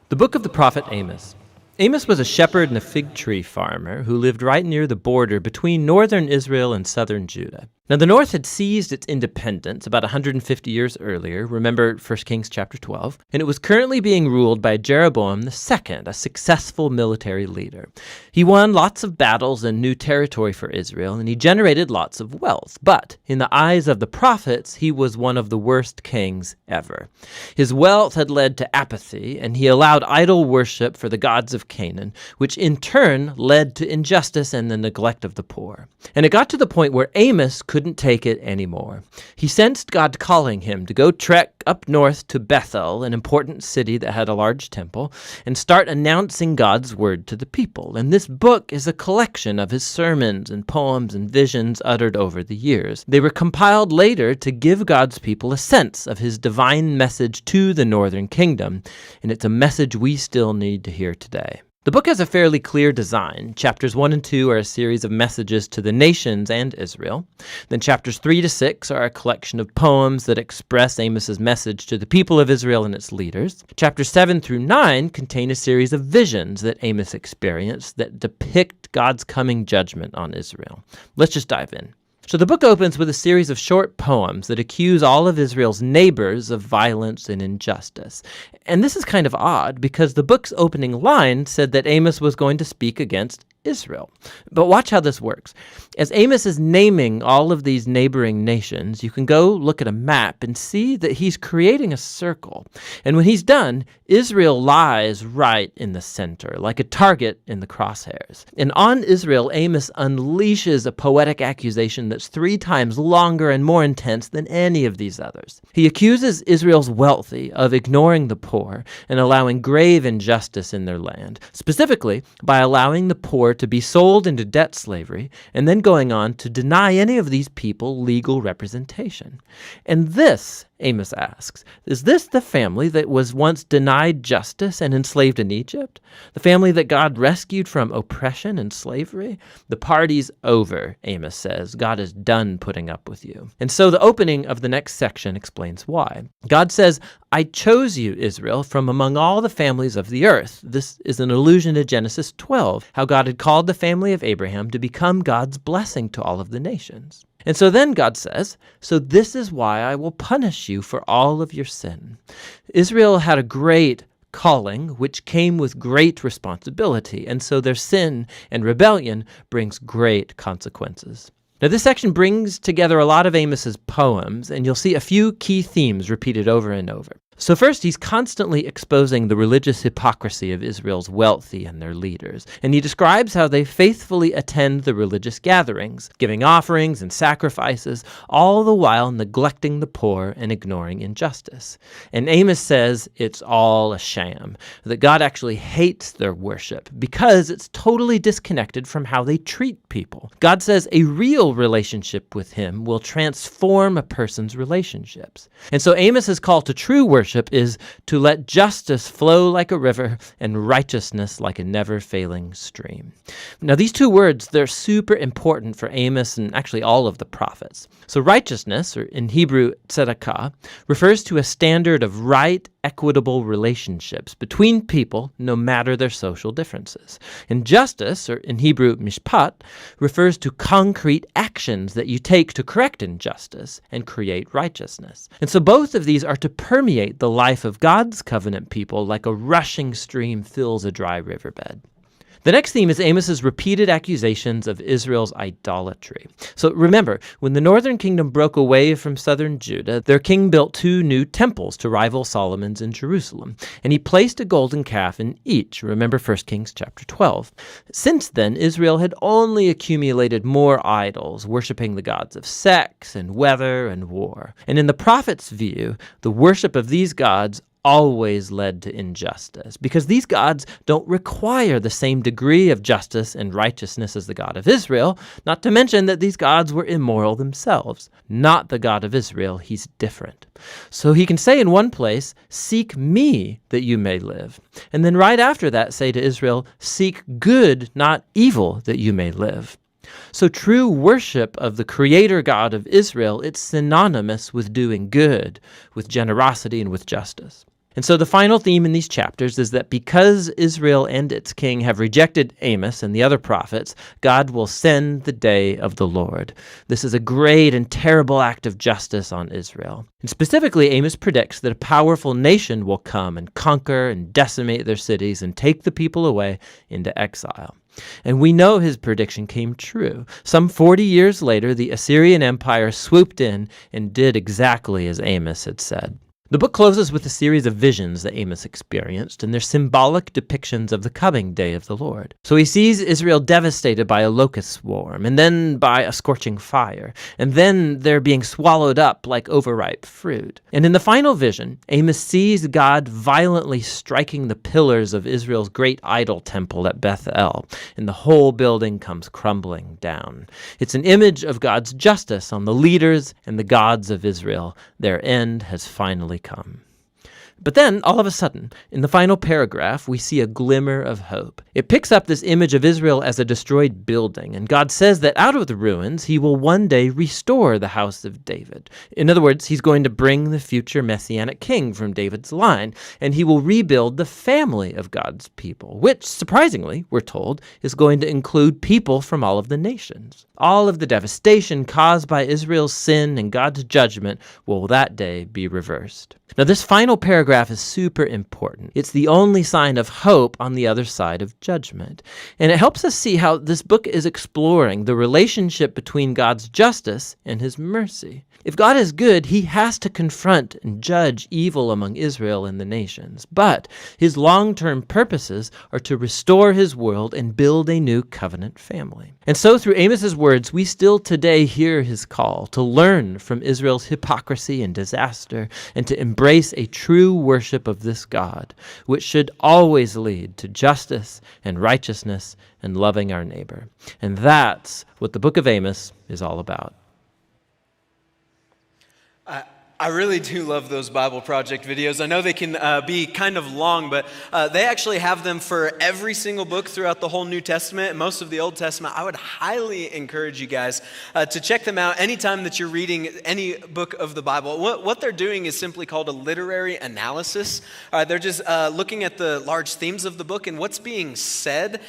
The book of the prophet Amos. Amos was a shepherd and a fig tree farmer who lived right near the border between northern Israel and southern Judah. Now, the north had seized its independence about 150 years earlier, remember 1 Kings chapter 12, and it was currently being ruled by Jeroboam II, a successful military leader. He won lots of battles and new territory for Israel, and he generated lots of wealth, but in the eyes of the prophets, he was one of the worst kings ever. His wealth had led to apathy, and he allowed idol worship for the gods of Canaan, which in turn led to injustice and the neglect of the poor. And it got to the point where Amos couldn't take it anymore. He sensed God calling him to go trek up north to Bethel, an important city that had a large temple, and start announcing God's word to the people. And this book is a collection of his sermons and poems and visions uttered over the years. They were compiled later to give God's people a sense of his divine message to the northern kingdom, and it's a message we still need to hear today. The book has a fairly clear design. Chapters 1 and 2 are a series of messages to the nations and Israel. Then chapters 3 to 6 are a collection of poems that express Amos's message to the people of Israel and its leaders. Chapters 7 through 9 contain a series of visions that Amos experienced that depict God's coming judgment on Israel. Let's just dive in. So the book opens with a series of short poems that accuse all of Israel's neighbors of violence and injustice. And this is kind of odd because the book's opening line said that Amos was going to speak against Israel. But watch how this works. As Amos is naming all of these neighboring nations, you can go look at a map and see that he's creating a circle. And when he's done, Israel lies right in the center, like a target in the crosshairs. And on Israel, Amos unleashes a poetic accusation that's 3 times longer and more intense than any of these others. He accuses Israel's wealthy of ignoring the poor and allowing grave injustice in their land, specifically by allowing the poor to be sold into debt slavery and then going on to deny any of these people legal representation. And this, Amos asks, is this the family that was once denied justice and enslaved in Egypt? The family that God rescued from oppression and slavery? The party's over, Amos says. God is done putting up with you. And so the opening of the next section explains why. God says, I chose you, Israel, from among all the families of the earth. This is an allusion to Genesis 12, how God had called the family of Abraham to become God's blessing to all of the nations. And so then God says, so this is why I will punish you for all of your sin. Israel had a great calling, which came with great responsibility, and so their sin and rebellion brings great consequences. Now, this section brings together a lot of Amos's poems, and you'll see a few key themes repeated over and over. So first, he's constantly exposing the religious hypocrisy of Israel's wealthy and their leaders. And he describes how they faithfully attend the religious gatherings, giving offerings and sacrifices, all the while neglecting the poor and ignoring injustice. And Amos says it's all a sham, that God actually hates their worship because it's totally disconnected from how they treat people. God says a real relationship with him will transform a person's relationships. And so Amos's call to true worship is to let justice flow like a river and righteousness like a never-failing stream. Now, these 2 words, they're super important for Amos and actually all of the prophets. So righteousness, or in Hebrew, tzedakah, refers to a standard of right, equitable relationships between people, no matter their social differences. And justice, or in Hebrew, mishpat, refers to concrete actions that you take to correct injustice and create righteousness. And so both of these are to permeate the life of God's covenant people like a rushing stream fills a dry riverbed. The next theme is Amos's repeated accusations of Israel's idolatry. So remember, when the northern kingdom broke away from southern Judah, their king built 2 new temples to rival Solomon's in Jerusalem, and he placed a golden calf in each. Remember 1 Kings chapter 12. Since then, Israel had only accumulated more idols, worshiping the gods of sex and weather and war. And in the prophet's view, the worship of these gods always led to injustice, because these gods don't require the same degree of justice and righteousness as the God of Israel, not to mention that these gods were immoral themselves. Not the God of Israel, he's different. So he can say in one place, seek me that you may live. And then right after that say to Israel, seek good, not evil, that you may live. So true worship of the Creator God of Israel, it's synonymous with doing good, with generosity, and with justice. And so the final theme in these chapters is that because Israel and its king have rejected Amos and the other prophets, God will send the day of the Lord. This is a great and terrible act of justice on Israel. And specifically, Amos predicts that a powerful nation will come and conquer and decimate their cities and take the people away into exile. And we know his prediction came true. Some 40 years later, the Assyrian Empire swooped in and did exactly as Amos had said. The book closes with a series of visions that Amos experienced, and they're symbolic depictions of the coming day of the Lord. So he sees Israel devastated by a locust swarm, and then by a scorching fire, and then they're being swallowed up like overripe fruit. And in the final vision, Amos sees God violently striking the pillars of Israel's great idol temple at Bethel, and the whole building comes crumbling down. It's an image of God's justice on the leaders and the gods of Israel. Their end has finally come. But then, all of a sudden, in the final paragraph, we see a glimmer of hope. It picks up this image of Israel as a destroyed building, and God says that out of the ruins, he will one day restore the house of David. In other words, he's going to bring the future messianic king from David's line, and he will rebuild the family of God's people, which, surprisingly, we're told, is going to include people from all of the nations. All of the devastation caused by Israel's sin and God's judgment will that day be reversed. Now, this final paragraph is super important. It's the only sign of hope on the other side of judgment. And it helps us see how this book is exploring the relationship between God's justice and his mercy. If God is good, he has to confront and judge evil among Israel and the nations. But his long-term purposes are to restore his world and build a new covenant family. And so through Amos's words, we still today hear his call to learn from Israel's hypocrisy and disaster and to embrace a true worship of this God, which should always lead to justice and righteousness and loving our neighbor. And that's what the book of Amos is all about. I really do love those Bible Project videos. I know they can be kind of long, but they actually have them for every single book throughout the whole New Testament and most of the Old Testament. I would highly encourage you guys to check them out anytime that you're reading any book of the Bible. What they're doing is simply called a literary analysis. They're just looking at the large themes of the book and what's being said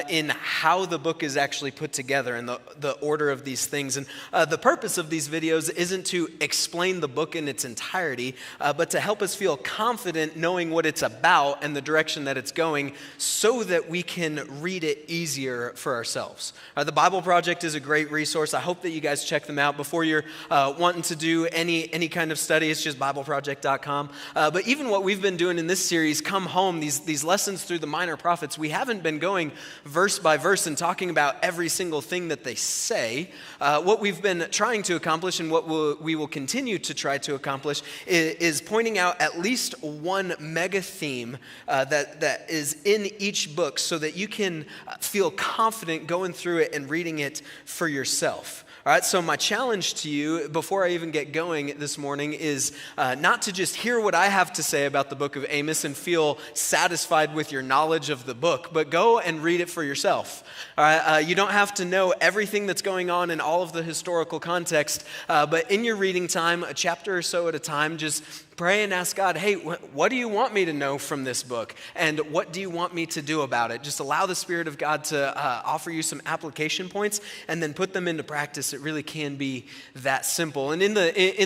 in how the book is actually put together and the order of these things. And the purpose of these videos isn't to explain the book in its entirety, but to help us feel confident knowing what it's about and the direction that it's going so that we can read it easier for ourselves. The Bible Project is a great resource. I hope that you guys check them out before you're wanting to do any kind of study. It's just BibleProject.com. But even what we've been doing in this series, Come Home, these lessons through the minor prophets, we haven't been going verse by verse and talking about every single thing that they say. What we've been trying to accomplish and what we will continue to try to accomplish is pointing out at least one mega theme that is in each book so that you can feel confident going through it and reading it for yourself. All right, so my challenge to you before I even get going this morning is not to just hear what I have to say about the book of Amos and feel satisfied with your knowledge of the book, but go and read it for yourself. All right, you don't have to know everything that's going on in all of the historical context, but in your reading time, a chapter or so at a time, just pray and ask God, hey, what do you want me to know from this book? And what do you want me to do about it? Just allow the Spirit of God to offer you some application points and then put them into practice. It really can be that simple. And in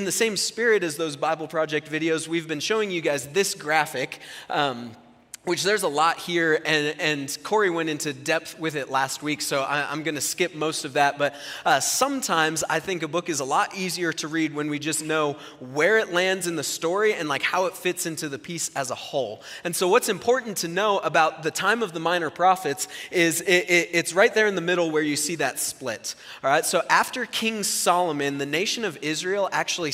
the same spirit as those Bible Project videos, we've been showing you guys this graphic, which there's a lot here, and Corey went into depth with it last week, so I'm going to skip most of that. But sometimes I think a book is a lot easier to read when we just know where it lands in the story and like how it fits into the piece as a whole. And so what's important to know about the time of the minor prophets is it's right there in the middle where you see that split. All right, so after King Solomon, the nation of Israel actually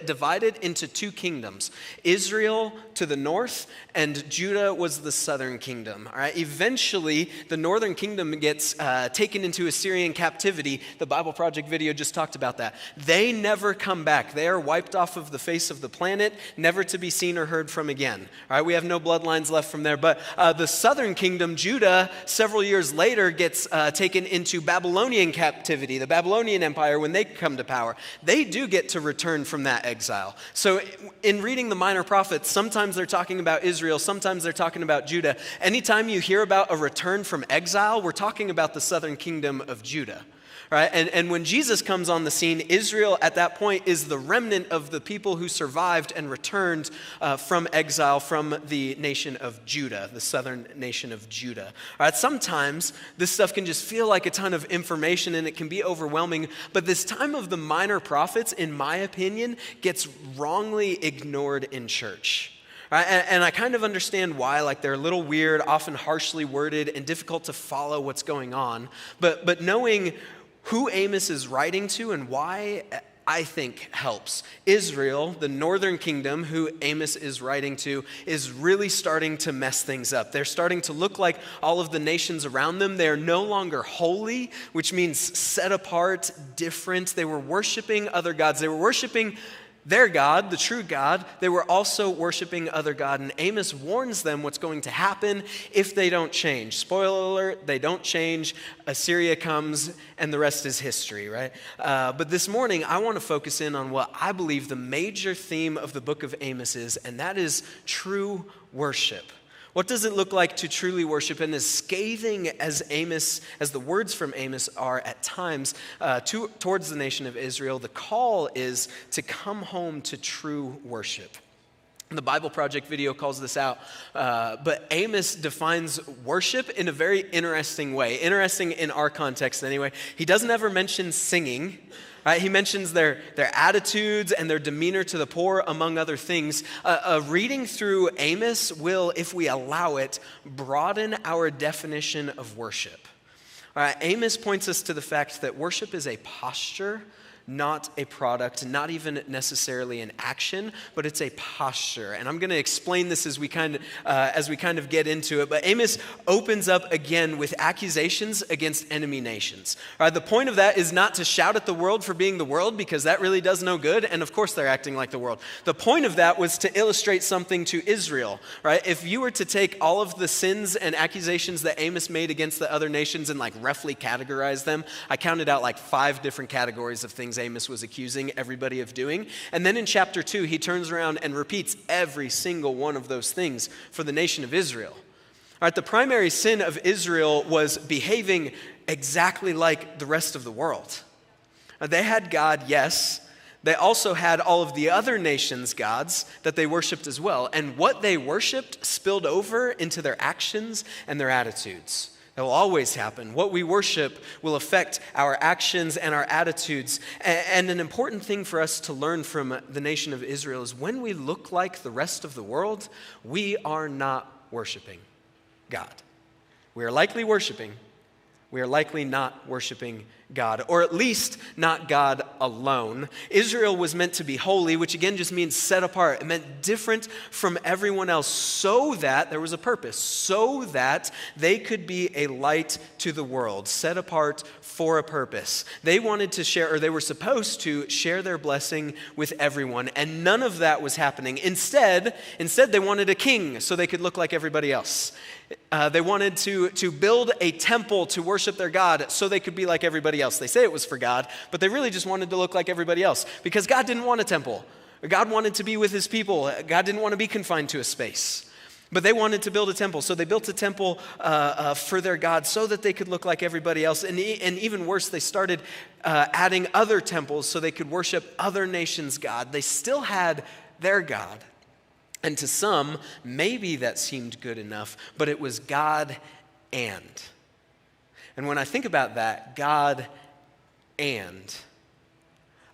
divided into two kingdoms, Israel to the north and Judah was the southern kingdom. All right? Eventually, the northern kingdom gets taken into Assyrian captivity. The Bible Project video just talked about that. They never come back. They are wiped off of the face of the planet, never to be seen or heard from again. All right? We have no bloodlines left from there. But the southern kingdom, Judah, several years later gets taken into Babylonian captivity. The Babylonian Empire, when they come to power, they do get to return from that exile. So in reading the minor prophets, sometimes they're talking about Israel, sometimes they're talking about Judah. Anytime you hear about a return from exile, we're talking about the southern kingdom of Judah. Right? And when Jesus comes on the scene, Israel at that point is the remnant of the people who survived and returned from exile from the nation of Judah, the southern nation of Judah. All right? Sometimes this stuff can just feel like a ton of information and it can be overwhelming, but this time of the minor prophets, in my opinion, gets wrongly ignored in church. Right? And I kind of understand why, like they're a little weird, often harshly worded, and difficult to follow what's going on. But knowing who Amos is writing to and why, I think helps. Israel, the northern kingdom, who Amos is writing to, is really starting to mess things up. They're starting to look like all of the nations around them. They're no longer holy, which means set apart, different. They were worshiping other gods. They were worshiping their God, the true God. They were also worshiping other God, and Amos warns them what's going to happen if they don't change. Spoiler alert, they don't change. Assyria comes, and the rest is history, right? But this morning, I want to focus in on what I believe the major theme of the book of Amos is, and that is true worship. What does it look like to truly worship? And as scathing as the words from Amos are at times towards the nation of Israel, the call is to come home to true worship. The Bible Project video calls this out, but Amos defines worship in a very interesting way. Interesting in our context anyway. He doesn't ever mention singing. Right? He mentions their attitudes and their demeanor to the poor, among other things. Reading through Amos will, if we allow it, broaden our definition of worship. All right, Amos points us to the fact that worship is a posture, not a product, not even necessarily an action, but it's a posture. And I'm going to explain this as we kind of get into it. But Amos opens up again with accusations against enemy nations. All right, the point of that is not to shout at the world for being the world, because that really does no good. And of course, they're acting like the world. The point of that was to illustrate something to Israel. Right? If you were to take all of the sins and accusations that Amos made against the other nations and like roughly categorize them, I counted out like 5 different categories of things Amos was accusing everybody of doing. And then in chapter 2, he turns around and repeats every single one of those things for the nation of Israel. All right, the primary sin of Israel was behaving exactly like the rest of the world. They had God, yes. They also had all of the other nations' gods that they worshiped as well. And what they worshiped spilled over into their actions and their attitudes. That will always happen. What we worship will affect our actions and our attitudes. And an important thing for us to learn from the nation of Israel is when we look like the rest of the world, we are not worshiping God. We are likely worshiping. We are likely not worshiping God, or at least not God alone. Israel was meant to be holy, which again just means set apart. It meant different from everyone else, so that there was a purpose, so that they could be a light to the world, set apart for a purpose. They wanted to share, or they were supposed to share their blessing with everyone, and none of that was happening. Instead, they wanted a king so they could look like everybody else. They wanted to build a temple to worship their God so they could be like everybody else. They say it was for God, but they really just wanted to look like everybody else because God didn't want a temple. God wanted to be with his people. God didn't want to be confined to a space. But they wanted to build a temple. So they built a temple for their God so that they could look like everybody else. And even worse, they started adding other temples so they could worship other nations' God. They still had their God. And to some, maybe that seemed good enough, but it was God and. And when I think about that, God and,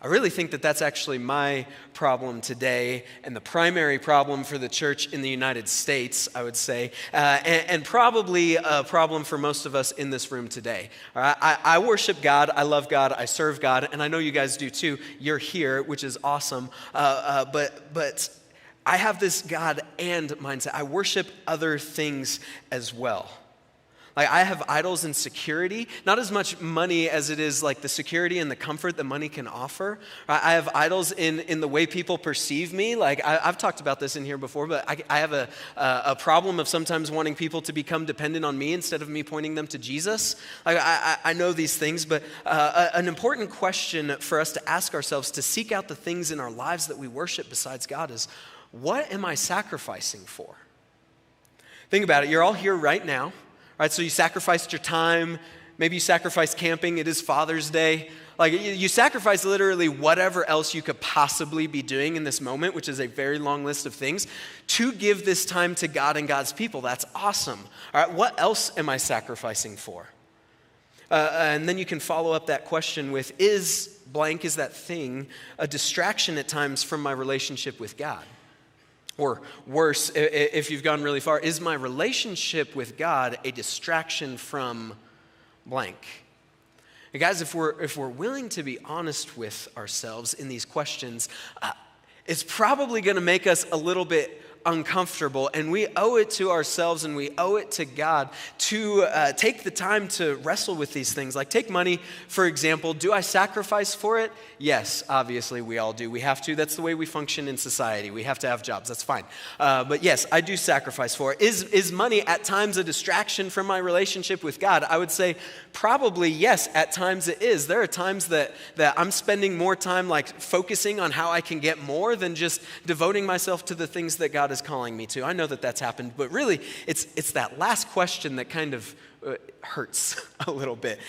I really think that that's actually my problem today and the primary problem for the church in the United States, I would say, and probably a problem for most of us in this room today. All right? I worship God, I love God, I serve God, and I know you guys do too. You're here, which is awesome, but I have this God and mindset. I worship other things as well. Like I have idols in security, not as much money as it is like the security and the comfort that money can offer. I have idols in the way people perceive me. Like I've talked about this in here before, but I have a problem of sometimes wanting people to become dependent on me instead of me pointing them to Jesus. Like I know these things, but an important question for us to ask ourselves to seek out the things in our lives that we worship besides God is, what am I sacrificing for? Think about it. You're all here right now. Right, so you sacrificed your time, maybe you sacrificed camping, it is Father's Day. Like you sacrifice literally whatever else you could possibly be doing in this moment, which is a very long list of things, to give this time to God and God's people. That's awesome. All right, what else am I sacrificing for? And then you can follow up that question with, is that thing a distraction at times from my relationship with God? Or worse, if you've gone really far, is my relationship with God a distraction from blank? And guys, if we're willing to be honest with ourselves in these questions, it's probably going to make us a little bit uncomfortable, and we owe it to ourselves and we owe it to God to take the time to wrestle with these things. Like take money, for example. Do I sacrifice for it? Yes, obviously we all do. We have to. That's the way we function in society. We have to have jobs. That's fine. But yes, I do sacrifice for it. Is money at times a distraction from my relationship with God? I would say probably yes, at times it is. There are times that I'm spending more time like focusing on how I can get more than just devoting myself to the things that God is calling me to. I know that that's happened, but really it's that last question that kind of hurts a little bit.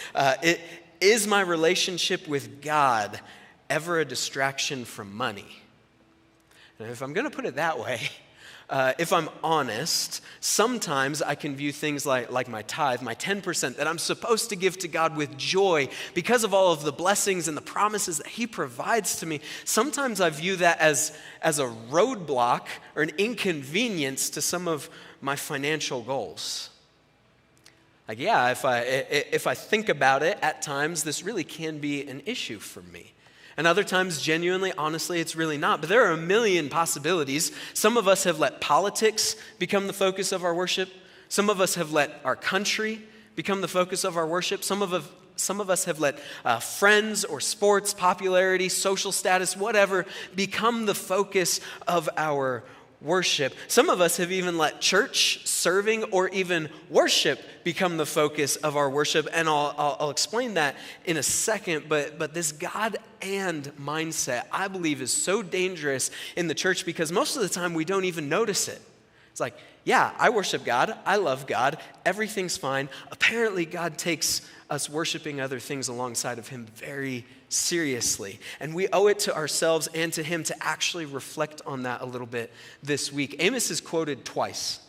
Is my relationship with God ever a distraction from money? And if I'm going to put it that way, if I'm honest, sometimes I can view things like my tithe, my 10% that I'm supposed to give to God with joy because of all of the blessings and the promises that He provides to me. Sometimes I view that as a roadblock or an inconvenience to some of my financial goals. Like, yeah, if I think about it, at times this really can be an issue for me. And other times, genuinely, honestly, it's really not. But there are a million possibilities. Some of us have let politics become the focus of our worship. Some of us have let our country become the focus of our worship. Some of us have let friends or sports, popularity, social status, whatever, become the focus of our worship. Some of us have even let church, serving, or even worship become the focus of our worship. And I'll explain that in a second. But this God and mindset, I believe, is so dangerous in the church because most of the time we don't even notice it. It's like, yeah, I worship God. I love God. Everything's fine. Apparently, God takes us worshiping other things alongside of Him very seriously. And we owe it to ourselves and to Him to actually reflect on that a little bit this week. Amos is quoted twice,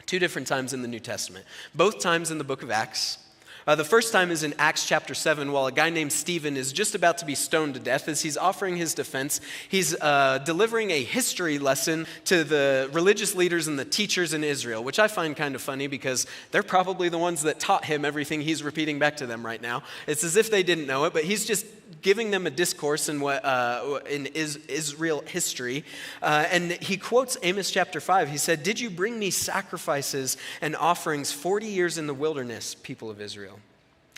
2 different times in the New Testament, both times in the book of Acts. The first time is in Acts chapter 7, while a guy named Stephen is just about to be stoned to death. As he's offering his defense, he's delivering a history lesson to the religious leaders and the teachers in Israel, which I find kind of funny because they're probably the ones that taught him everything he's repeating back to them right now. It's as if they didn't know it, but he's just giving them a discourse in Israel history. And he quotes Amos chapter 5. He said, "Did you bring me sacrifices and offerings 40 years in the wilderness, people of Israel?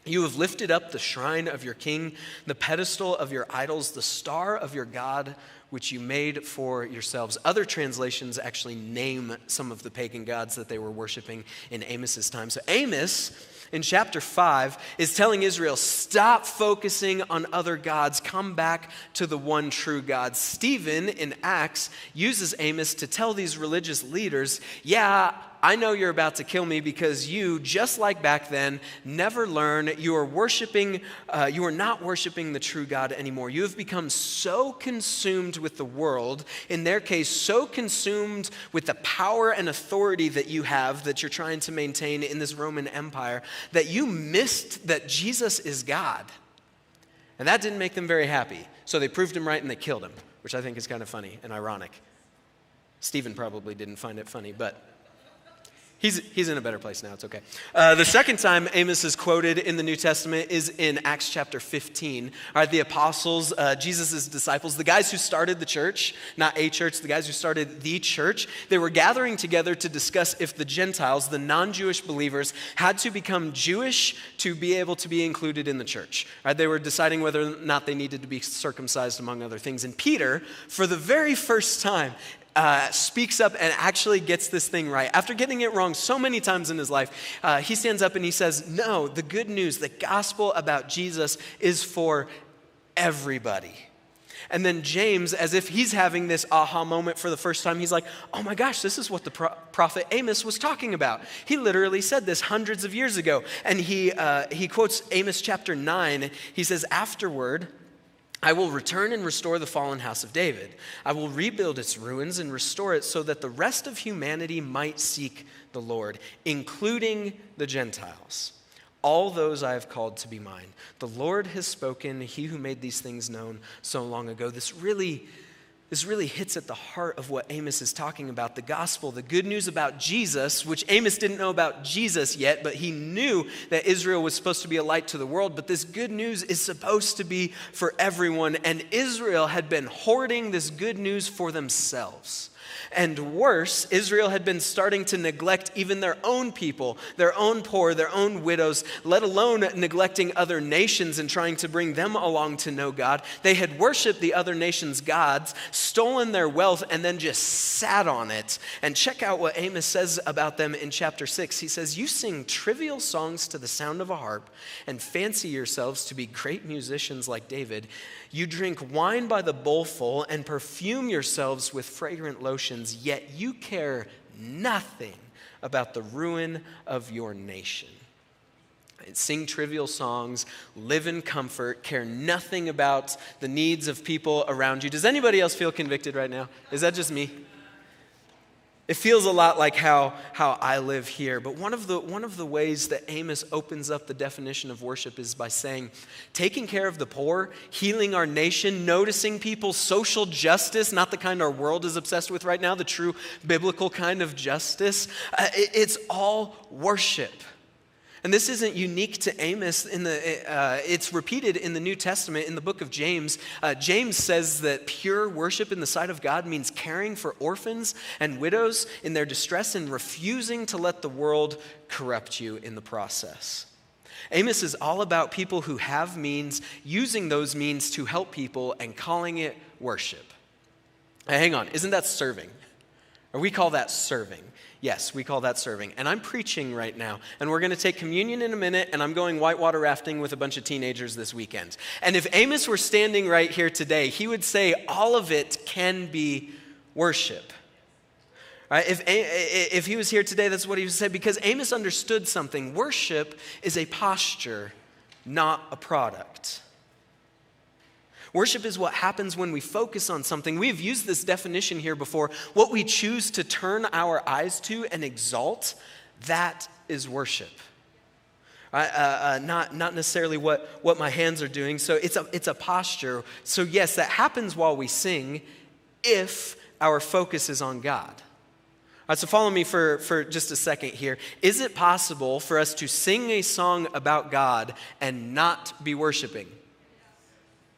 You have lifted up the shrine of your king, the pedestal of your idols, the star of your God, which you made for yourselves." Other translations actually name some of the pagan gods that they were worshiping in Amos's time. So Amos, in chapter 5, is telling Israel, stop focusing on other gods, come back to the one true God. Stephen, in Acts, uses Amos to tell these religious leaders, yeah, I know you're about to kill me because you, just like back then, never learn. You are not worshiping the true God anymore. You have become so consumed with the world, in their case, so consumed with the power and authority that you have, that you're trying to maintain in this Roman Empire, that you missed that Jesus is God. And that didn't make them very happy. So they proved him right and they killed him, which I think is kind of funny and ironic. Stephen probably didn't find it funny, but He's in a better place now. It's okay. The second time Amos is quoted in the New Testament is in Acts chapter 15. All right, the apostles, Jesus' disciples, the guys who started the church, not a church, the guys who started the church, they were gathering together to discuss if the Gentiles, the non-Jewish believers, had to become Jewish to be able to be included in the church. All right, they were deciding whether or not they needed to be circumcised, among other things. And Peter, for the very first time, speaks up and actually gets this thing right. After getting it wrong so many times in his life, he stands up and he says, no, the good news, the gospel about Jesus is for everybody. And then James, as if he's having this aha moment for the first time, he's like, oh my gosh, this is what the prophet Amos was talking about. He literally said this hundreds of years ago. And he quotes Amos chapter 9. He says, afterward, I will return and restore the fallen house of David. I will rebuild its ruins and restore it so that the rest of humanity might seek the Lord, including the Gentiles. All those I have called to be mine. The Lord has spoken, he who made these things known so long ago. This really hits at the heart of what Amos is talking about, the gospel, the good news about Jesus, which Amos didn't know about Jesus yet, but he knew that Israel was supposed to be a light to the world. But this good news is supposed to be for everyone, and Israel had been hoarding this good news for themselves. And worse, Israel had been starting to neglect even their own people, their own poor, their own widows, let alone neglecting other nations and trying to bring them along to know God. They had worshiped the other nations' gods, stolen their wealth, and then just sat on it. And check out what Amos says about them in chapter 6. He says, you sing trivial songs to the sound of a harp and fancy yourselves to be great musicians like David. You drink wine by the bowlful and perfume yourselves with fragrant lotions, yet you care nothing about the ruin of your nation. Sing trivial songs, live in comfort, care nothing about the needs of people around you. Does anybody else feel convicted right now? Is that just me? It feels a lot like how I live here. But one of the ways that Amos opens up the definition of worship is by saying, taking care of the poor, healing our nation, noticing people's social justice, not the kind our world is obsessed with right now, the true biblical kind of justice. It's all worship. And this isn't unique to Amos. It's repeated in the New Testament in the book of James. James says that pure worship in the sight of God means caring for orphans and widows in their distress and refusing to let the world corrupt you in the process. Amos is all about people who have means, using those means to help people and calling it worship. Hey, hang on, isn't that serving? Or we call that serving. Yes, we call that serving. And I'm preaching right now. And we're going to take communion in a minute, and I'm going whitewater rafting with a bunch of teenagers this weekend. And if Amos were standing right here today, he would say all of it can be worship. Right? If he was here today, that's what he would say, because Amos understood something. Worship is a posture, not a product. Worship is what happens when we focus on something. We have used this definition here before. What we choose to turn our eyes to and exalt, that is worship. Not necessarily what my hands are doing. So it's a posture. So yes, that happens while we sing if our focus is on God. All right, so follow me for just a second here. Is it possible for us to sing a song about God and not be worshiping?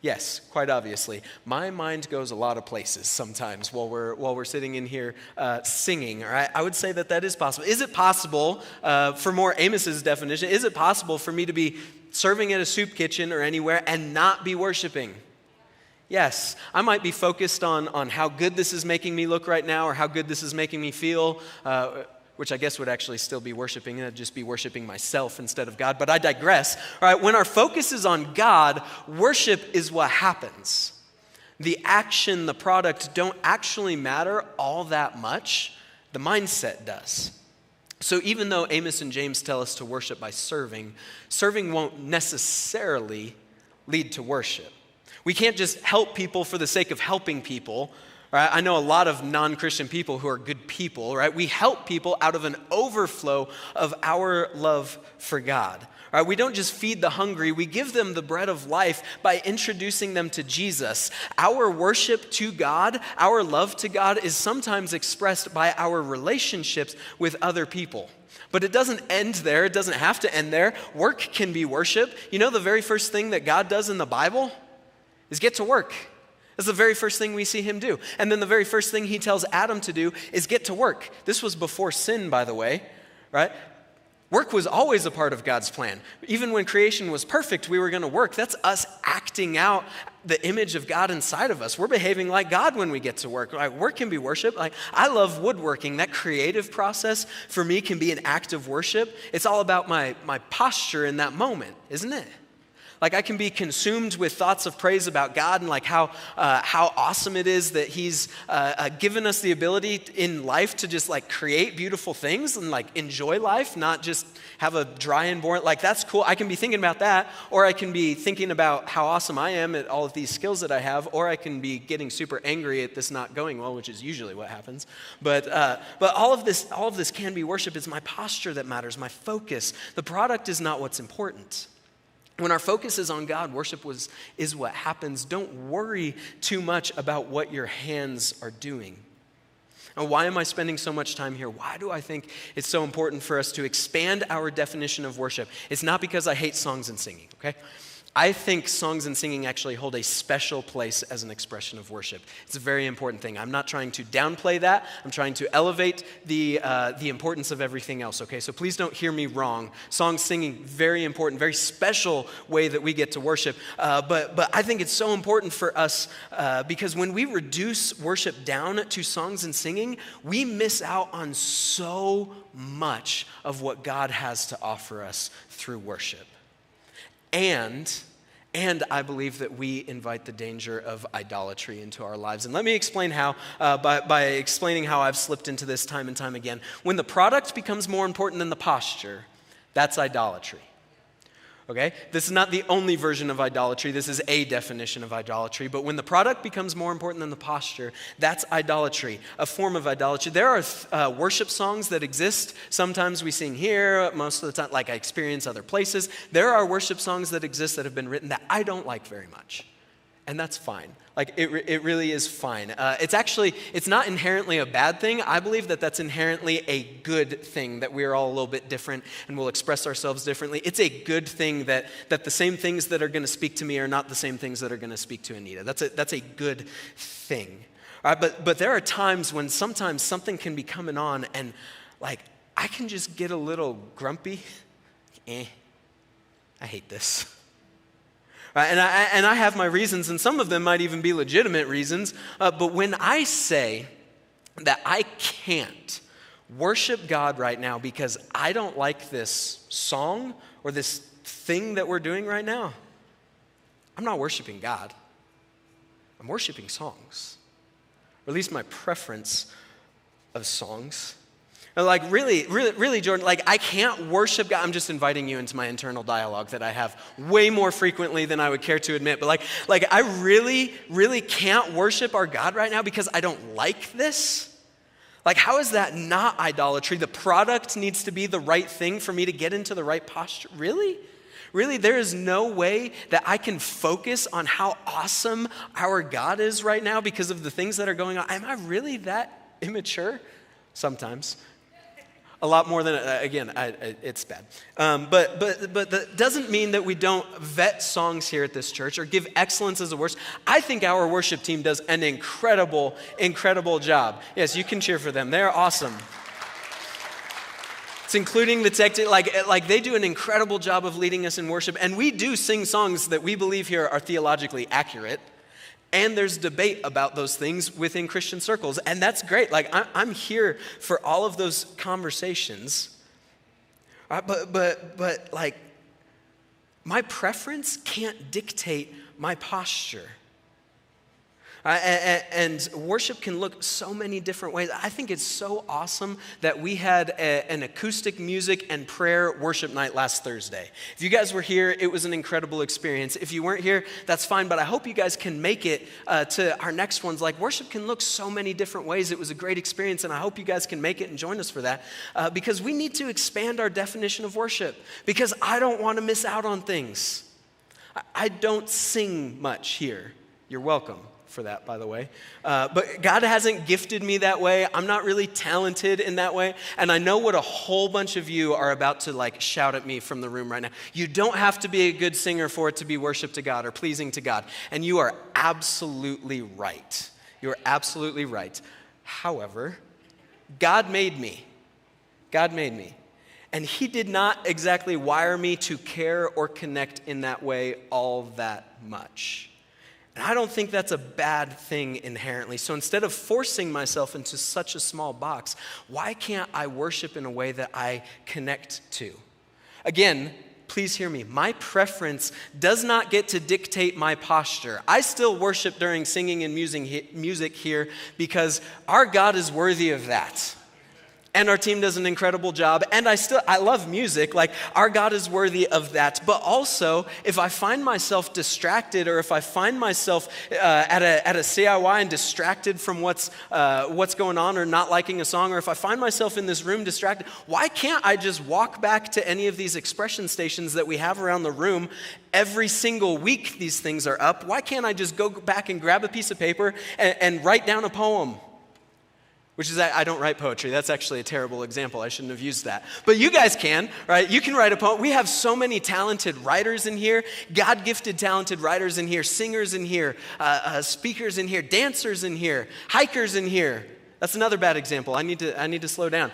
Yes, quite obviously. My mind goes a lot of places sometimes while we're sitting in here singing. All right? I would say that is possible. Is it possible, for more Amos's definition, is it possible for me to be serving at a soup kitchen or anywhere and not be worshiping? Yes, I might be focused on how good this is making me look right now or how good this is making me feel, which I guess would actually still be worshiping. I'd just be worshiping myself instead of God, but I digress. All right, when our focus is on God, worship is what happens. The action, the product don't actually matter all that much. The mindset does. So even though Amos and James tell us to worship by serving, serving won't necessarily lead to worship. We can't just help people for the sake of helping people. Right? I know a lot of non-Christian people who are good people, right? We help people out of an overflow of our love for God. Right? We don't just feed the hungry, we give them the bread of life by introducing them to Jesus. Our worship to God, our love to God is sometimes expressed by our relationships with other people. But it doesn't end there. It doesn't have to end there. Work can be worship. You know, the very first thing that God does in the Bible is get to work. That's the very first thing we see him do. And then the very first thing he tells Adam to do is get to work. This was before sin, by the way, right? Work was always a part of God's plan. Even when creation was perfect, we were going to work. That's us acting out the image of God inside of us. We're behaving like God when we get to work. Like, work can be worship. Like, I love woodworking. That creative process for me can be an act of worship. It's all about my posture in that moment, isn't it? Like, I can be consumed with thoughts of praise about God and like how awesome it is that he's given us the ability in life to just like create beautiful things and like enjoy life, not just have a dry and boring, like that's cool. I can be thinking about that, or I can be thinking about how awesome I am at all of these skills that I have, or I can be getting super angry at this not going well, which is usually what happens. But all of this can be worship. It's my posture that matters, my focus. The product is not what's important. When our focus is on God, worship is what happens. Don't worry too much about what your hands are doing. And why am I spending so much time here? Why do I think it's so important for us to expand our definition of worship? It's not because I hate songs and singing, okay? I think songs and singing actually hold a special place as an expression of worship. It's a very important thing. I'm not trying to downplay that. I'm trying to elevate the importance of everything else, okay? So please don't hear me wrong. Song singing, very important, very special way that we get to worship. But I think it's so important for us because when we reduce worship down to songs and singing, we miss out on so much of what God has to offer us through worship. And I believe that we invite the danger of idolatry into our lives. And let me explain how, by explaining how I've slipped into this time and time again. When the product becomes more important than the posture, that's idolatry. Okay? This is not the only version of idolatry. This is a definition of idolatry. But when the product becomes more important than the posture, that's idolatry, a form of idolatry. There are worship songs that exist. Sometimes we sing here, most of the time, like I experience other places. There are worship songs that exist that have been written that I don't like very much. And that's fine. Like, it really is fine. It's not inherently a bad thing. I believe that that's inherently a good thing, that we're all a little bit different and we'll express ourselves differently. It's a good thing that the same things that are going to speak to me are not the same things that are going to speak to Anita. That's a good thing. All right, but there are times when sometimes something can be coming on and, like, I can just get a little grumpy. I hate this. And I have my reasons, and some of them might even be legitimate reasons. But when I say that I can't worship God right now because I don't like this song or this thing that we're doing right now, I'm not worshiping God. I'm worshiping songs, or at least my preference of songs. Like, really, Jordan, like, I can't worship God. I'm just inviting you into my internal dialogue that I have way more frequently than I would care to admit. But like I really can't worship our God right now because I don't like this. Like, how is that not idolatry? The product needs to be the right thing for me to get into the right posture. Really? Really, there is no way that I can focus on how awesome our God is right now because of the things that are going on. Am I really that immature? Sometimes. A lot more than, again, it's bad. But that doesn't mean that we don't vet songs here at this church or give excellence as a worship. I think our worship team does an incredible job. Yes, you can cheer for them. They're awesome. It's including the tech, like they do an incredible job of leading us in worship. And we do sing songs that we believe here are theologically accurate. And there's debate about those things within Christian circles. And that's great. Like, I'm here for all of those conversations. But like, my preference can't dictate my posture. And worship can look so many different ways. I think it's so awesome that we had an acoustic music and prayer worship night last Thursday. If you guys were here, it was an incredible experience. If you weren't here, that's fine, but I hope you guys can make it to our next ones. Like, worship can look so many different ways. It was a great experience, and I hope you guys can make it and join us for that, because we need to expand our definition of worship, because I don't want to miss out on things. I don't sing much here. You're welcome for that, by the way. But God hasn't gifted me that way. I'm not really talented in that way. And I know what a whole bunch of you are about to shout at me from the room right now. You don't have to be a good singer for it to be worship to God or pleasing to God. And you are absolutely right. You are absolutely right. However, God made me. God made me. And he did not exactly wire me to care or connect in that way all that much. And I don't think that's a bad thing inherently. So instead of forcing myself into such a small box, why can't I worship in a way that I connect to? Again, please hear me. My preference does not get to dictate my posture. I still worship during singing and music here because our God is worthy of that. And our team does an incredible job. And I love music. Our God is worthy of that. But also, if I find myself distracted, or if I find myself at a CIY and distracted from what's going on, or not liking a song, or if I find myself in this room distracted, why can't I just walk back to any of these expression stations that we have around the room? Every single week these things are up. Why can't I just go back and grab a piece of paper and write down a poem? Which is, I don't write poetry. That's actually a terrible example. I shouldn't have used that. But you guys can, right? You can write a poem. We have so many talented writers in here, God-gifted talented writers in here, singers in here, speakers in here, dancers in here, hikers in here. That's another bad example. I need to slow down.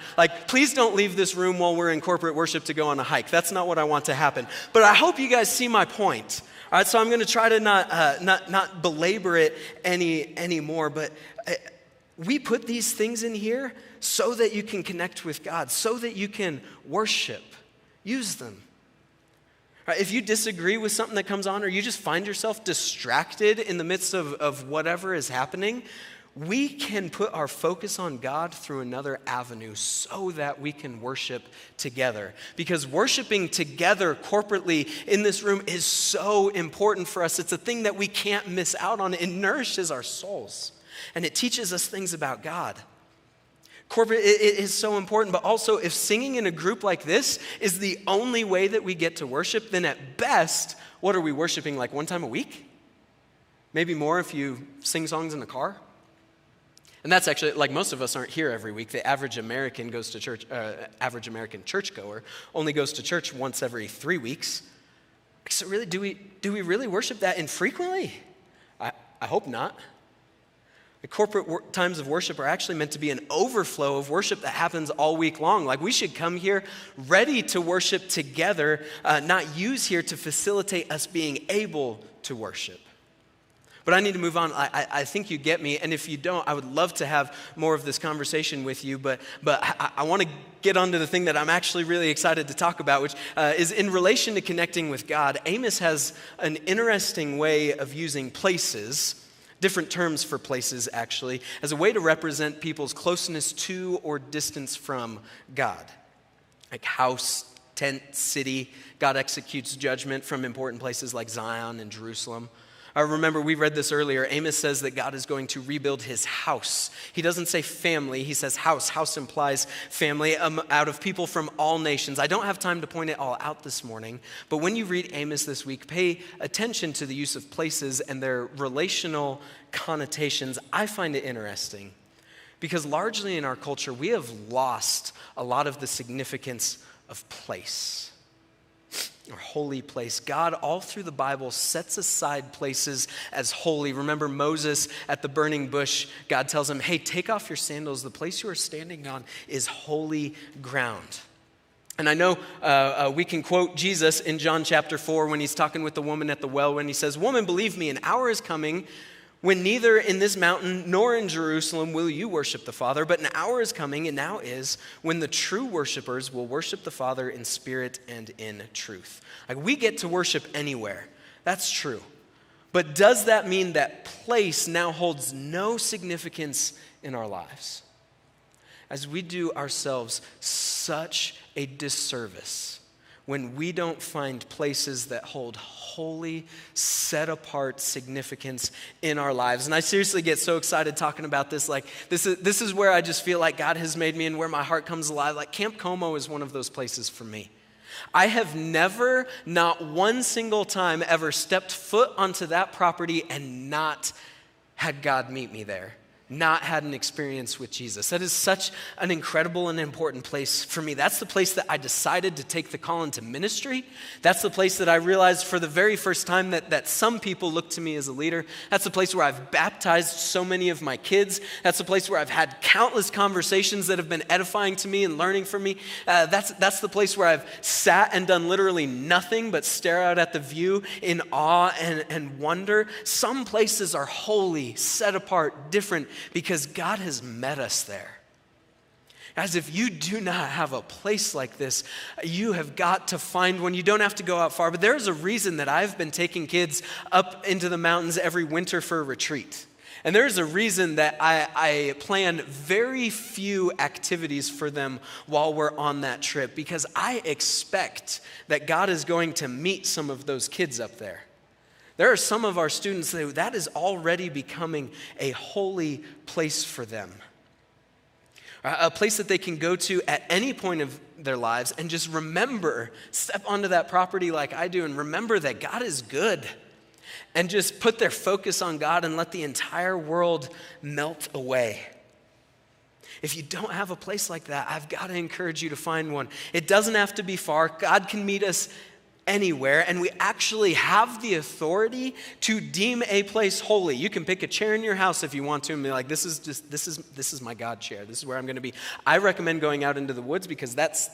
Please don't leave this room while we're in corporate worship to go on a hike. That's not what I want to happen. But I hope you guys see my point. All right, so I'm going to try to not belabor it anymore, but we put these things in here so that you can connect with God, so that you can worship. Use them. Right, if you disagree with something that comes on, or you just find yourself distracted in the midst of whatever is happening, we can put our focus on God through another avenue so that we can worship together. Because worshiping together corporately in this room is so important for us. It's a thing that we can't miss out on. It nourishes our souls. And it teaches us things about God. Corporate, it is so important, but also if singing in a group like this is the only way that we get to worship, then at best, what are we worshiping, one time a week? Maybe more if you sing songs in the car? And that's actually, most of us aren't here every week. The average American goes to church, average American churchgoer only goes to church once every 3 weeks. So really, do we really worship that infrequently? I hope not. The corporate times of worship are actually meant to be an overflow of worship that happens all week long. We should come here ready to worship together, not use here to facilitate us being able to worship. But I need to move on. I think you get me, and if you don't, I would love to have more of this conversation with you, but I want to get onto the thing that I'm actually really excited to talk about, which is in relation to connecting with God. Amos has an interesting way of using places, different terms for places actually, as a way to represent people's closeness to or distance from God. Like house, tent, city. God executes judgment from important places like Zion and Jerusalem. I remember we read this earlier. Amos says that God is going to rebuild his house. He doesn't say family, he says house. House implies family out of people from all nations. I don't have time to point it all out this morning, but when you read Amos this week, pay attention to the use of places and their relational connotations. I find it interesting because largely in our culture, we have lost a lot of the significance of place. Or holy place. God, all through the Bible, sets aside places as holy. Remember Moses at the burning bush, God tells him, hey, take off your sandals. The place you are standing on is holy ground. And I know we can quote Jesus in John chapter 4 when he's talking with the woman at the well, when he says, woman, believe me, an hour is coming when neither in this mountain nor in Jerusalem will you worship the Father, but an hour is coming, and now is, when the true worshipers will worship the Father in spirit and in truth. Like we get to worship anywhere. That's true. But does that mean that place now holds no significance in our lives? As we do ourselves such a disservice when we don't find places that hold holy, set-apart significance in our lives. And I seriously get so excited talking about this. Like, this is where I just feel like God has made me and where my heart comes alive. Like, Camp Como is one of those places for me. I have never, not one single time, ever stepped foot onto that property and not had God meet me there. Not had an experience with Jesus. That is such an incredible and important place for me. That's the place that I decided to take the call into ministry. That's the place that I realized for the very first time that some people look to me as a leader. That's the place where I've baptized so many of my kids. That's the place where I've had countless conversations that have been edifying to me and learning from me. That's the place where I've sat and done literally nothing but stare out at the view in awe and wonder. Some places are holy, set apart, different, because God has met us there. As if you do not have a place like this, you have got to find one. You don't have to go out far, but there's a reason that I've been taking kids up into the mountains every winter for a retreat. And there's a reason that I plan very few activities for them while we're on that trip, because I expect that God is going to meet some of those kids up there. There are some of our students that is already becoming a holy place for them. A place that they can go to at any point of their lives and just remember, step onto that property like I do and remember that God is good. And just put their focus on God and let the entire world melt away. If you don't have a place like that, I've got to encourage you to find one. It doesn't have to be far. God can meet us anywhere, and we actually have the authority to deem a place holy. You can pick a chair in your house if you want to and be like, this is my God chair. This is where I'm going to be. I recommend going out into the woods because that's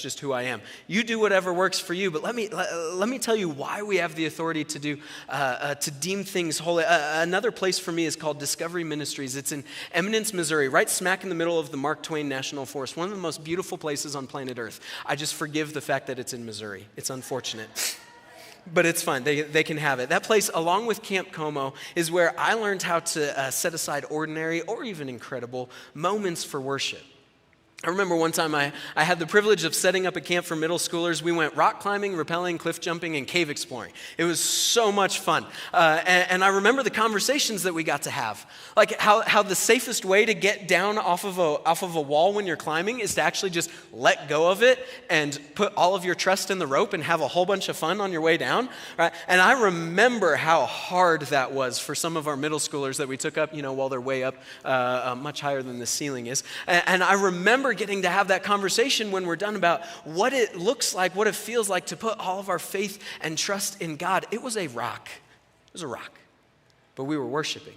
just who I am. You do whatever works for you, but let me tell you why we have the authority to deem things holy. Another place for me is called Discovery Ministries. It's in Eminence, Missouri, right smack in the middle of the Mark Twain National Forest, one of the most beautiful places on planet Earth. I just forgive the fact that it's in Missouri. It's unfortunate. But it's fine. They can have it. That place, along with Camp Como, is where I learned how to set aside ordinary or even incredible moments for worship. I remember one time I had the privilege of setting up a camp for middle schoolers. We went rock climbing, rappelling, cliff jumping, and cave exploring. It was so much fun. And I remember the conversations that we got to have. Like how the safest way to get down off of a wall when you're climbing is to actually just let go of it and put all of your trust in the rope and have a whole bunch of fun on your way down. Right? And I remember how hard that was for some of our middle schoolers that we took up, while they're way up, much higher than the ceiling is. And I remember getting to have that conversation when we're done about what it looks like, what it feels like to put all of our faith and trust in God. It was a rock. It was a rock. But we were worshiping.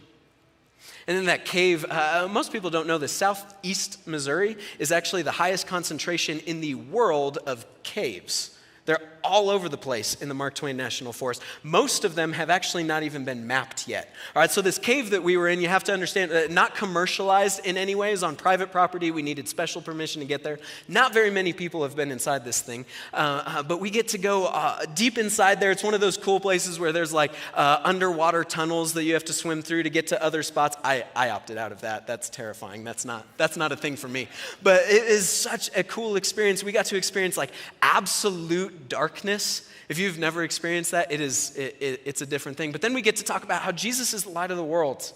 And in that cave, most people don't know this, southeast Missouri is actually the highest concentration in the world of caves. They're all over the place in the Mark Twain National Forest. Most of them have actually not even been mapped yet. All right, so this cave that we were in, you have to understand, not commercialized in any ways on private property. We needed special permission to get there. Not very many people have been inside this thing, but we get to go deep inside there. It's one of those cool places where there's like underwater tunnels that you have to swim through to get to other spots. I opted out of that. That's terrifying. That's not a thing for me. But it is such a cool experience. We got to experience like absolute darkness. If you've never experienced that, it's a different thing. But then we get to talk about how Jesus is the light of the world.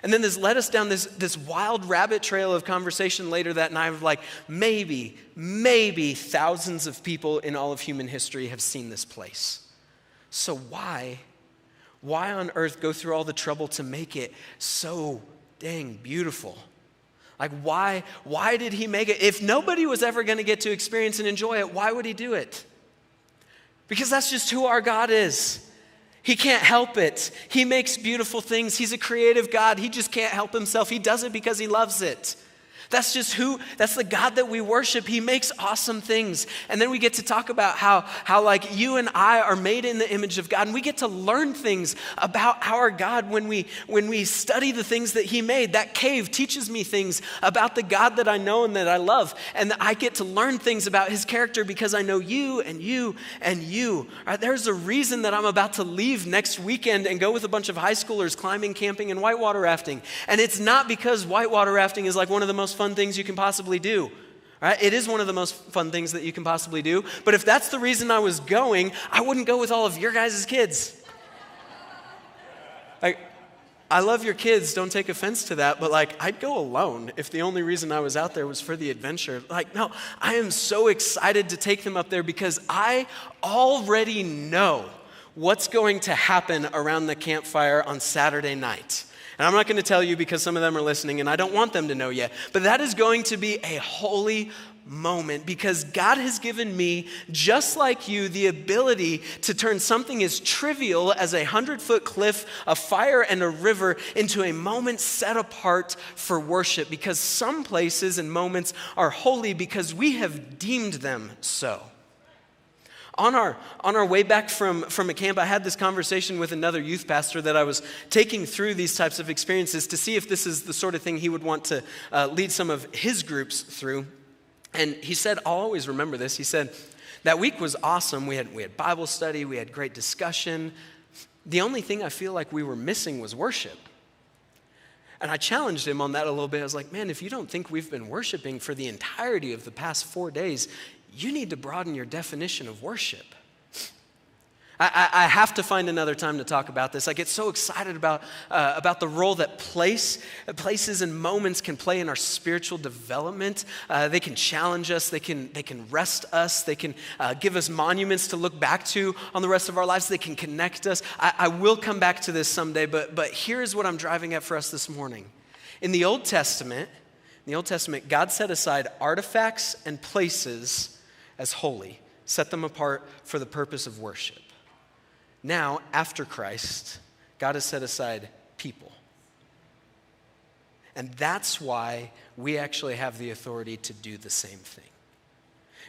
And then this led us down this wild rabbit trail of conversation later that night of like, maybe thousands of people in all of human history have seen this place. So why on earth go through all the trouble to make it so dang beautiful? Like, why did he make it? If nobody was ever going to get to experience and enjoy it, why would he do it? Because that's just who our God is. He can't help it. He makes beautiful things. He's a creative God. He just can't help himself. He does it because he loves it. That's the God that we worship. He makes awesome things. And then we get to talk about how like you and I are made in the image of God. And we get to learn things about our God when we study the things that he made. That cave teaches me things about the God that I know and that I love. And I get to learn things about his character because I know you and you and you. All right, there's a reason that I'm about to leave next weekend and go with a bunch of high schoolers climbing, camping, and whitewater rafting. And it's not because whitewater rafting is like one of the most fun things you can possibly do. Right? It is one of the most fun things that you can possibly do. But if that's the reason I was going, I wouldn't go with all of your guys' kids. I love your kids, don't take offense to that, but like I'd go alone if the only reason I was out there was for the adventure. Like, no, I am so excited to take them up there because I already know what's going to happen around the campfire on Saturday night. And I'm not going to tell you because some of them are listening and I don't want them to know yet. But that is going to be a holy moment because God has given me, just like you, the ability to turn something as trivial as a 100-foot cliff, a fire, and a river into a moment set apart for worship. Because some places and moments are holy because we have deemed them so. On our way back from a camp, I had this conversation with another youth pastor that I was taking through these types of experiences to see if this is the sort of thing he would want to lead some of his groups through. And he said, I'll always remember this. He said, that week was awesome. We had Bible study. We had great discussion. The only thing I feel like we were missing was worship. And I challenged him on that a little bit. I was like, man, if you don't think we've been worshiping for the entirety of the past 4 days, you need to broaden your definition of worship. I have to find another time to talk about this. I get so excited about the role that places and moments can play in our spiritual development. They can challenge us. They can rest us. They can give us monuments to look back to on the rest of our lives. They can connect us. I will come back to this someday, but here's what I'm driving at for us this morning. In the Old Testament, God set aside artifacts and places as holy, set them apart for the purpose of worship. Now, after Christ, God has set aside people. And that's why we actually have the authority to do the same thing.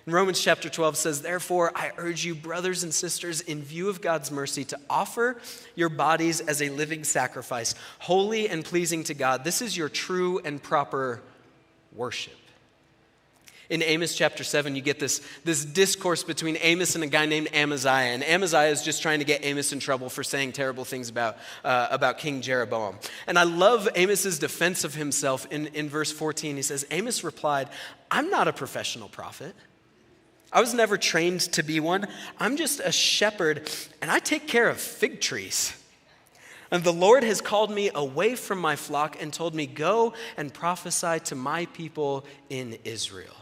In Romans chapter 12 says, therefore, I urge you, brothers and sisters, in view of God's mercy, to offer your bodies as a living sacrifice, holy and pleasing to God. This is your true and proper worship. In Amos chapter 7, you get this discourse between Amos and a guy named Amaziah. And Amaziah is just trying to get Amos in trouble for saying terrible things about King Jeroboam. And I love Amos's defense of himself in verse 14. He says, Amos replied, I'm not a professional prophet. I was never trained to be one. I'm just a shepherd, and I take care of fig trees. And the Lord has called me away from my flock and told me, go and prophesy to my people in Israel.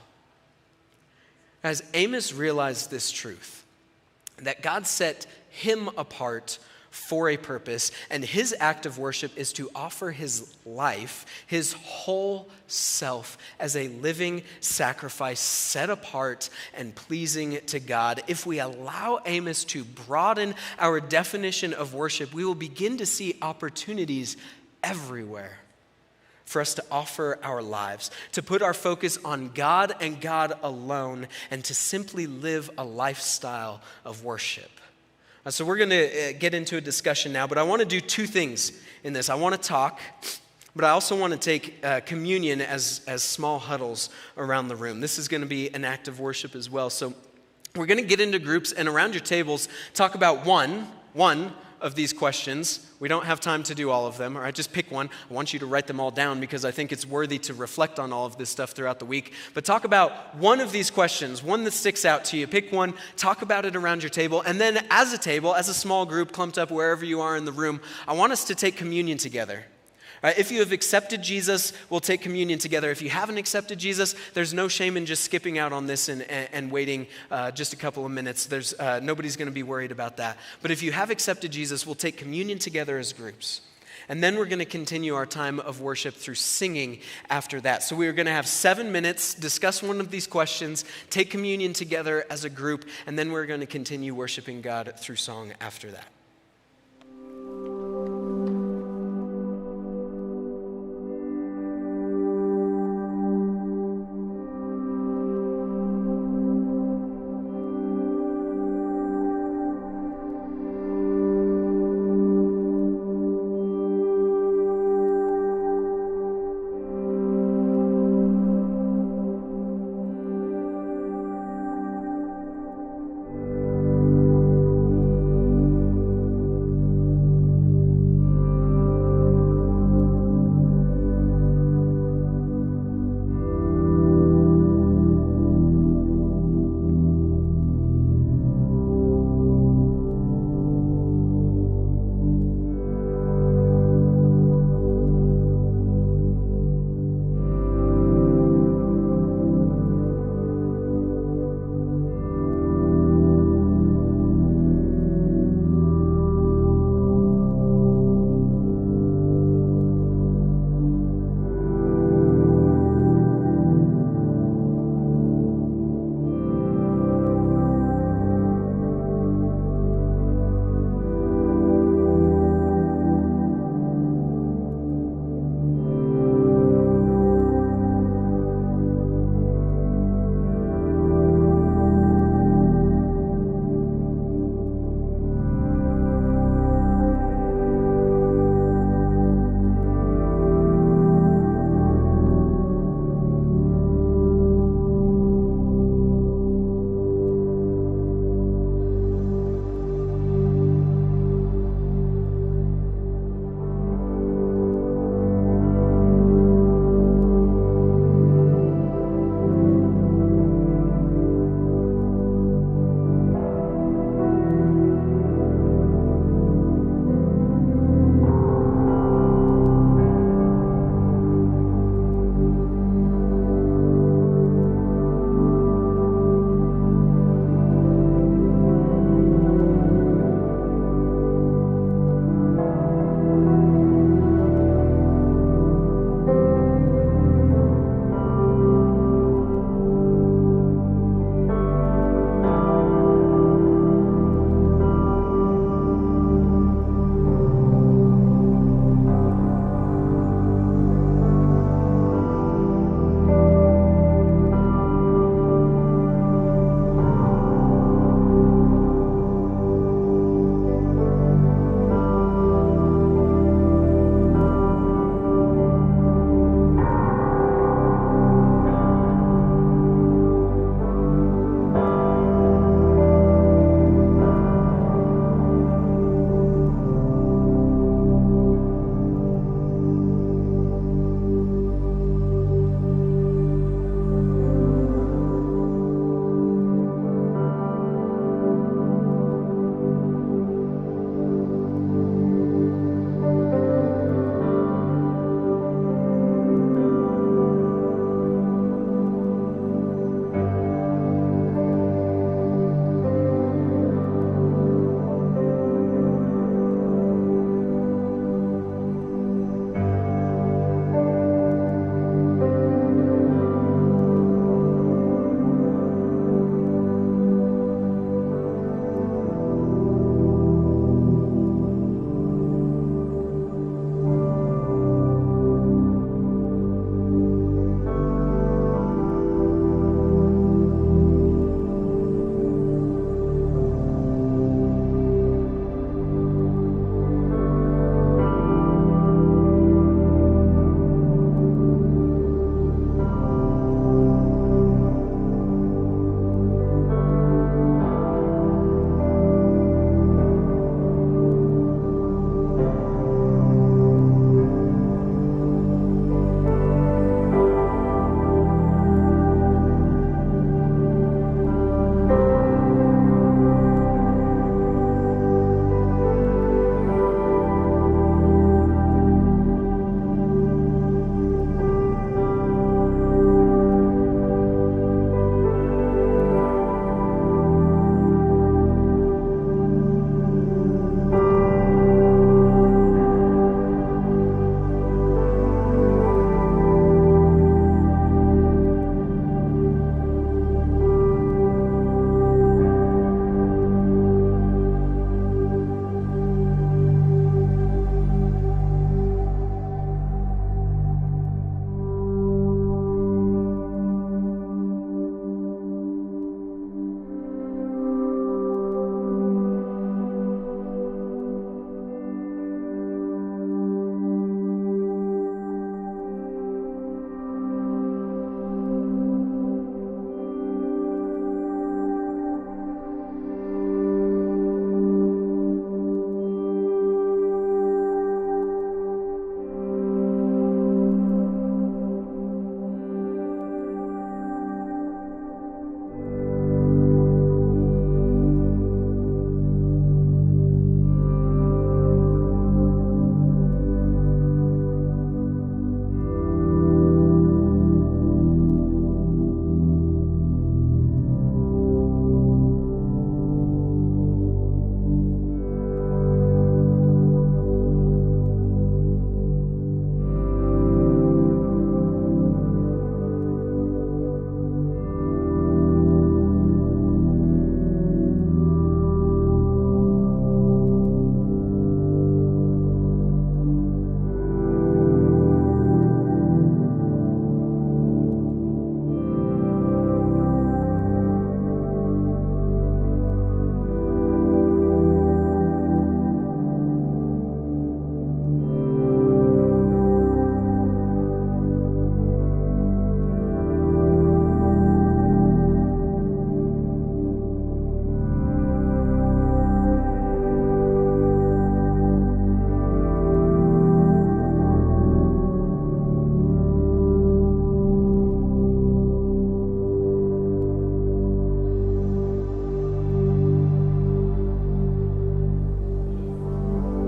As Amos realized this truth, that God set him apart for a purpose, and his act of worship is to offer his life, his whole self, as a living sacrifice set apart and pleasing to God. If we allow Amos to broaden our definition of worship, we will begin to see opportunities everywhere for us to offer our lives, to put our focus on God and God alone, and to simply live a lifestyle of worship. So we're going to get into a discussion now, but I want to do two things in this. I want to talk, but I also want to take communion as small huddles around the room. This is going to be an act of worship as well. So we're going to get into groups, and around your tables, talk about one of these questions. We don't have time to do all of them, all right? Just pick one. I want you to write them all down because I think it's worthy to reflect on all of this stuff throughout the week. But talk about one of these questions, one that sticks out to you. Pick one, talk about it around your table, and then as a table, as a small group clumped up wherever you are in the room, I want us to take communion together. All right, if you have accepted Jesus, we'll take communion together. If you haven't accepted Jesus, there's no shame in just skipping out on this and waiting just a couple of minutes. Nobody's going to be worried about that. But if you have accepted Jesus, we'll take communion together as groups. And then we're going to continue our time of worship through singing after that. So we're going to have 7 minutes, discuss one of these questions, take communion together as a group, and then we're going to continue worshiping God through song after that.